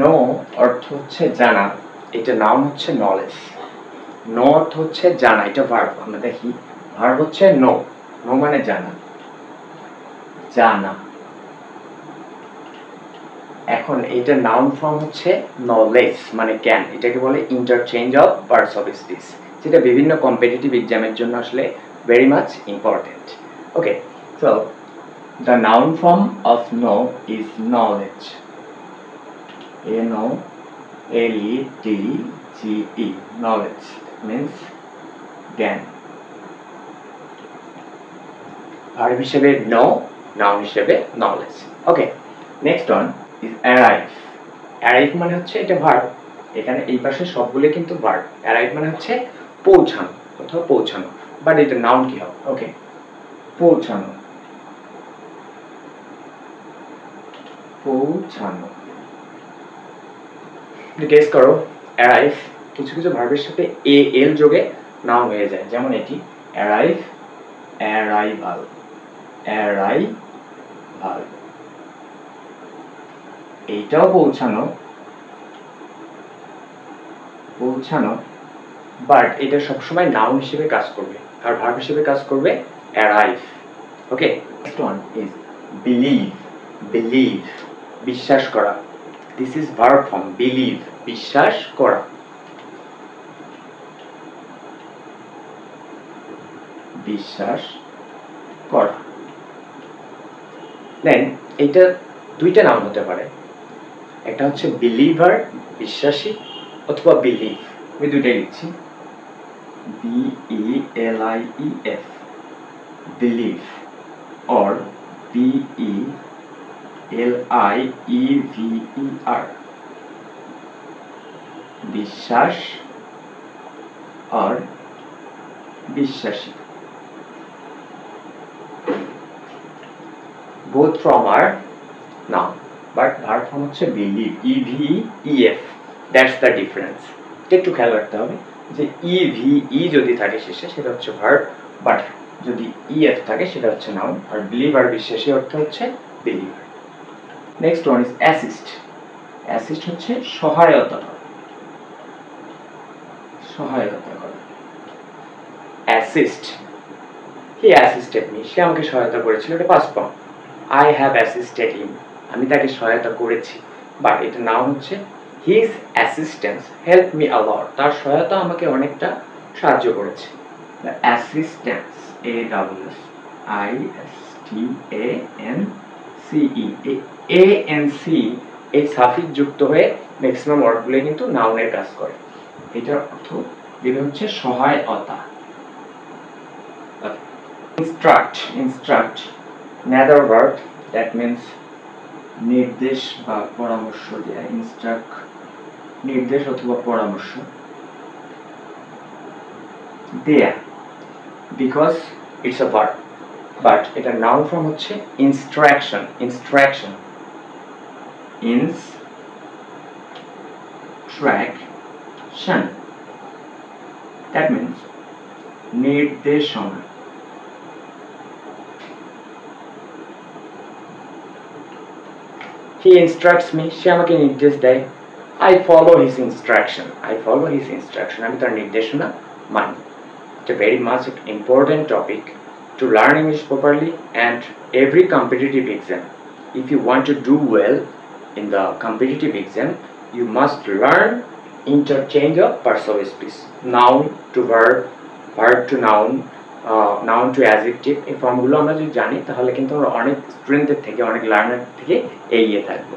No অর্থ হচ্ছে জানা, এটা নাউন হচ্ছে নলেজ। নো অর্থ হচ্ছে জানা, এটা ভার্ব। আমরা দেখি ভার্ব হচ্ছে নো, নো মানে জানা, জানা। এখন এটা নাউন ফর্ম হচ্ছে নলেজ মানে জ্ঞান, এটাকে বলে interchange of parts of speech, যেটা বিভিন্ন কম্পিটিটিভ এক্সামের জন্য আসলে very much important. Okay, so the noun form of know is knowledge, NOLEDGE, knowledge means জ্ঞান। ভার্ব হিসেবে নো, নাউন হিসেবে knowledge. Okay, next one is arrive. Arrive মানে হচ্ছে এটা ভার্ব, এখানে এই পাশে সবগুলো কিন্তু ভার্ব। অ্যারাইভ মানে হচ্ছে পৌঁছানো, কোথাও পৌঁছানো, বাট এটা নাউন কি হবে? ওকে, পৌঁছানো, পৌঁছানো। গেস করো, অ্যারাইভ কিছু কিছু ভার্বের সাথে এল যোগে নাউন হয়ে যায়, যেমন এটি অ্যারাইভ, অ্যারাইভাল, অ্যারাইভাল। এইটাও পৌঁছানো, পৌঁছানো, বাট এটা সবসময় নাউন হিসেবে কাজ করবে, আর ভার্ব হিসেবে কাজ করবে arrive. Okay, next one is believe. Believe বিশ্বাস করা, this is verb form. Believe বিশ্বাস করা, বিশ্বাস করা। দেন এটা দুইটা নাউন হতে পারে, একটা হচ্ছে বিলিভার বিশ্বাসী, অথবা বিলিভ। আমি দুইটাই লিখছি, BELIEF, বিলিভ, অর BELIEVER, বিশ্বাস আর বিশ্বাসী। both from are noun, but verb form হচ্ছে believe, EVEF, that's the difference. একটু খেয়াল রাখতে হবে যে EVE যদি থাকে শেষে সেটা হচ্ছে verb, but যদি EF থাকে সেটা হচ্ছে noun, আর believe আর বিশ্বাসী অর্থ হচ্ছে believer. Next one is assist. assist হচ্ছে সহায়তা করা, সহায়তা করা। assist, he assisted me, সে আমাকে সহায়তা করেছিল, এটা past form। I have assisted him, আমি তাকে সহায়তা করেছি, বাট এটা নাউন হচ্ছে his assistance helped me a lot, তার সহায়তা আমাকে অনেকটা সাহায্য করেছে। assistance, ASSTANCE, এই সাফিক্স যুক্ত হয়ে ম্যাক্সিমাম ওয়ার্ডগুলো কিন্তু নাউনের কাজ করে, এটার অর্থ দিবে হচ্ছে সহায়তা। instruct, instruct, another word that means নির্দেশ বা পরামর্শ দেয়া, instruct নির্দেশ অথবা পরামর্শ দেয়া, because it's a verb, but এটা noun form হচ্ছে instruction, instruction, instruction, that means নির্দেশনা। He instructs me, সে আমাকে নির্দেশ দেয়। I follow his instruction, I follow his instruction, আমি তার নির্দেশনা মানি। It's a very much important topic to learn English properly, and every competitive exam, if you want to do well in the competitive exam, you must learn interchange of parts of speech, noun to verb, verb to noun, noun to adjective। এই ফর্মগুলো আমরা যদি জানি তাহলে কিন্তু আমরা অনেক স্টুডেন্টদের থেকে, অনেক লার্নার থেকে এগিয়ে থাকবো।